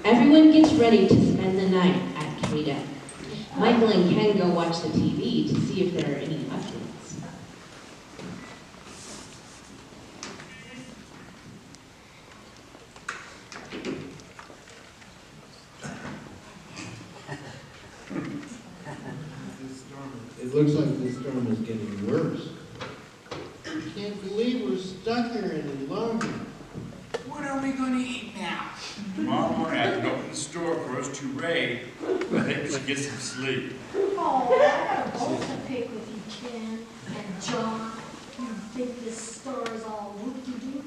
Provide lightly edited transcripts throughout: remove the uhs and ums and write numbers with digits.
Everyone gets ready to spend the night at KADEP. Michael and Ken go watch the TV to see if there are any updates. It looks like this storm is getting worse. I can't believe we're stuck here any longer. What are we going to eat now? Tomorrow morning I can open the store for us to raid. I think we should get some sleep. Oh, I got a bowl to pick with you, Ken and John. You think this store is all whoop-de-doo?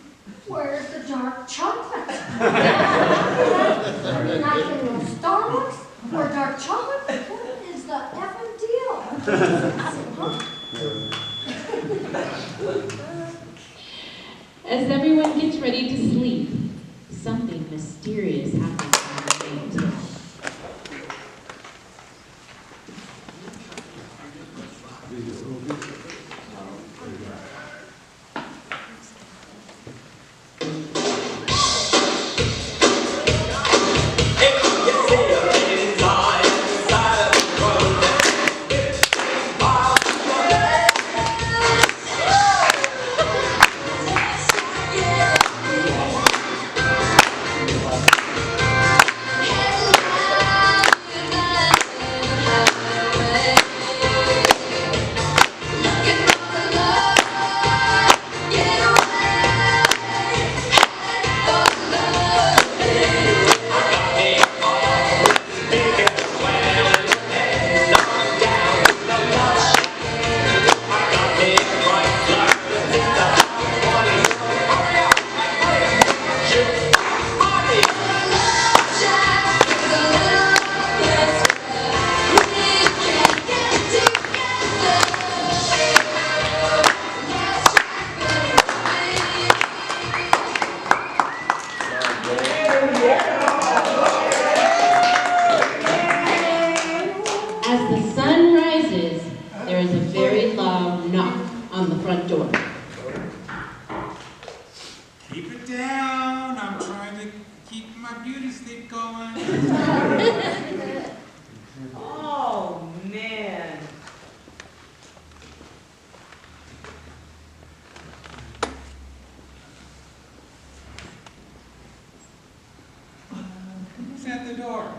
Where's the dark chocolate? Not in no Starbucks or dark chocolate? What is the effing deal? As everyone gets ready to sleep, something mysterious happens on the night. As the sun rises, there is a very loud knock on the front door. Keep it down. I'm trying to keep my beauty sleep going. Oh, man. Who's at the door?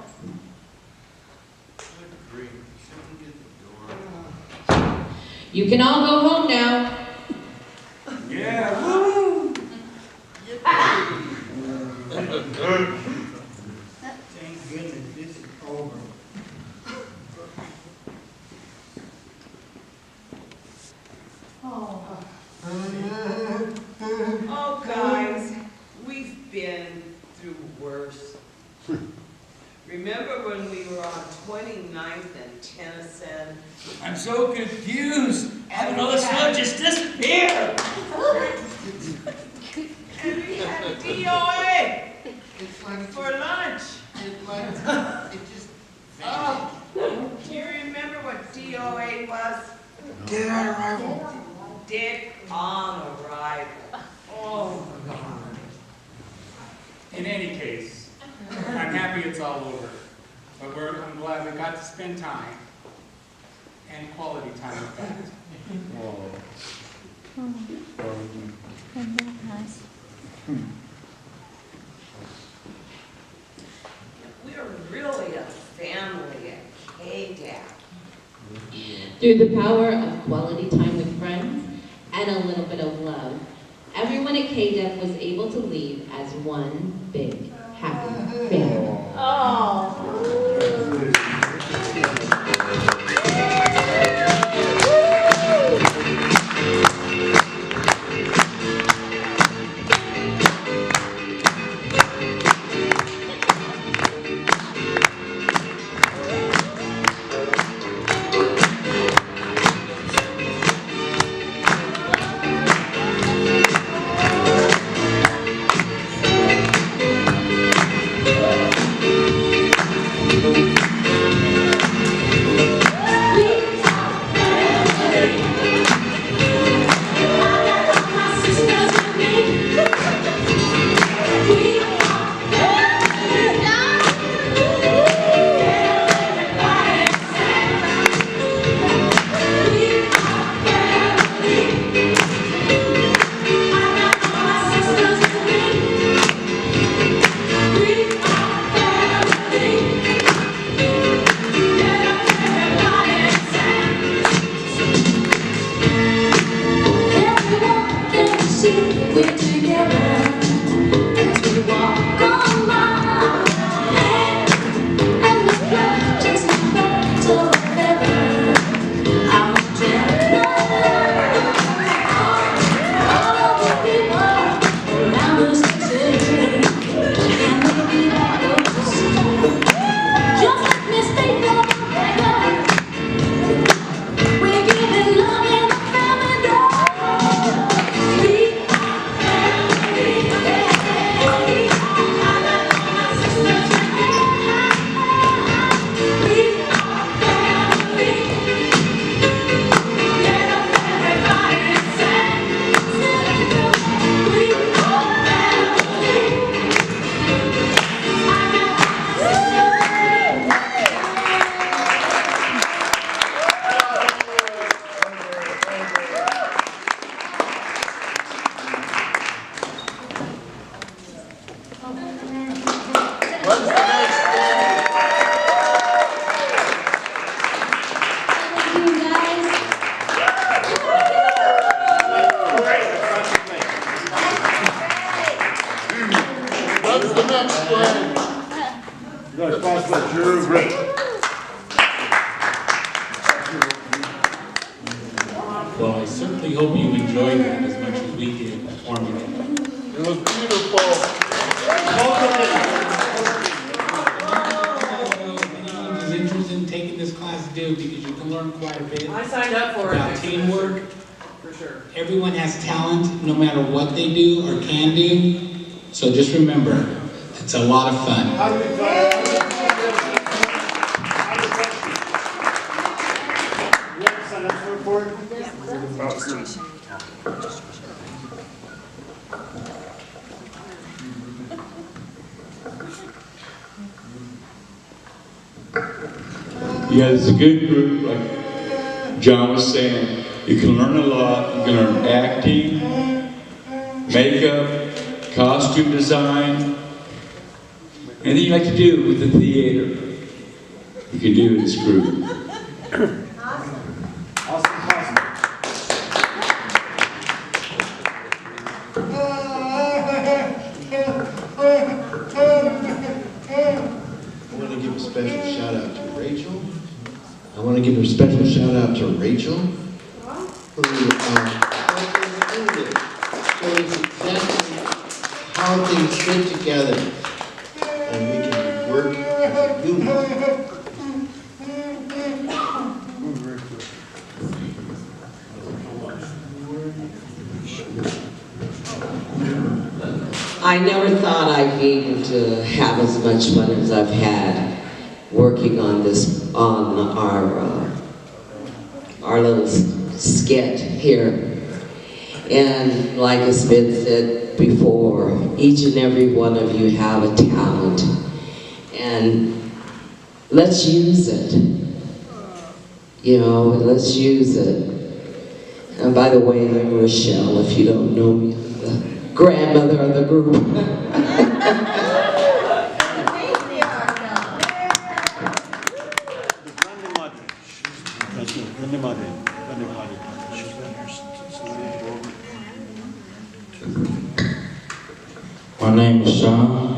Good grief, shouldn't get the door. You can all go home now. Yeah, woo! Thank goodness this is over. Oh, guys, we've been through worse. Remember when we were on 29th and Tennyson? I'm so confused. How did all the snow just disappear? And we had DOA It's like for lunch. it's like it just Oh, do you remember what DOA was? Dead on arrival. Dead on arrival. Oh, my God. In any case, I'm happy it's all over. But I'm glad we got to spend time. And quality time with that. We're really a family at KADEP. Through the power of quality time with friends and a little bit of love, everyone at KADEP was able to leave as one big, happy family. Oh. You're going to pass that Drew Rick. Well, I certainly hope you enjoyed that as much as we did performing it. It was beautiful. Anyone who's interested in taking this class, do, because you can learn quite a bit I signed up for about it. teamwork. For sure. Everyone has talent, no matter what they do or can do. So just remember, it's a lot of fun. How do we try it? You have to sign up for it? Yeah, it's a good group, like John was saying. You can learn a lot. You can learn acting, makeup, costume design, anything you like to do with the theater, you can do in this group. I want to give a special shout out to Rachel. I want to give a special shout out to Rachel, who shows exactly how things fit together, and we can work as a unit. I never thought I'd be able to have as much fun as I've had working on this, on our little skit here. And like has been said before, each and every one of you have a talent, and let's use it. You know, let's use it. And by the way, I'm Rochelle, if you don't know me. I'm the grandmother of the group. My name is Sean,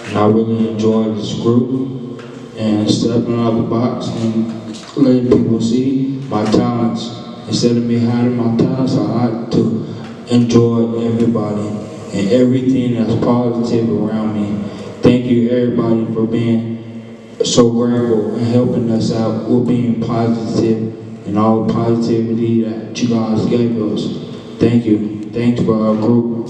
and I really enjoy this group and stepping out of the box and letting people see my talents. Instead of me hiding my talents, I like to enjoy everybody and everything that's positive around me. Thank you everybody for being so grateful and helping us out with being positive and all the positivity that you guys gave us. Thank you. Thanks for our group.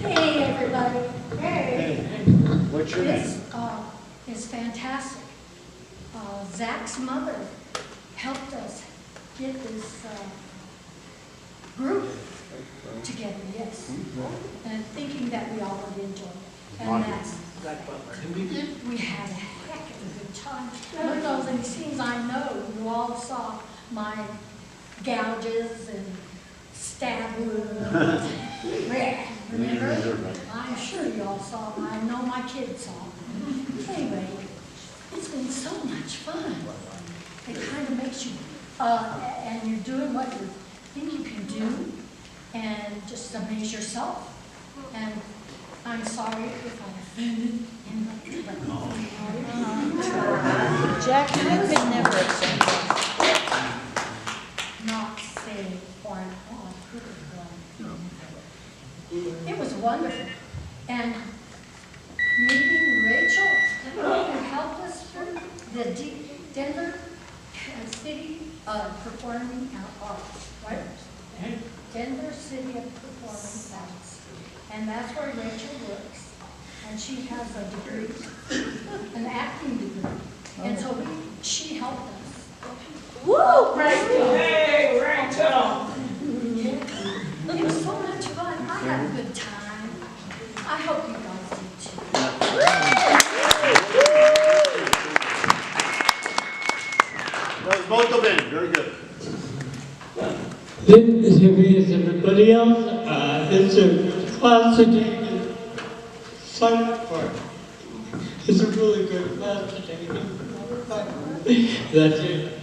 Hey, everybody. Hey. What's your name? It's fantastic. Zach's mother helped us get this group together, yes. And thinking that we all would enjoy it. And that's, we had a heck of a good time. Look, those any scenes I know, you all saw my gouges and stab wounds. Remember? I'm sure you all saw them. I know my kids saw them. Anyway, it's been so much fun. It kind of makes you, and you're doing what you think you can do, and just amaze yourself. And I'm sorry if I offended anybody. Jack, you could never offend us. Not say or good one. It was wonderful. And meeting Rachel, who helped us through the Denver City Performing Arts, right? Denver City of Performing Arts. And that's where Rachel works. And she has a degree, an acting degree. And so she helped us. Woo! Rachel! Hey, Rachel! It was so much fun. I had a good time. I hope you guys did too. That was both of them. Very good. This is everybody else. It's a class today. Sign up for it. It's a really good class today. That's it.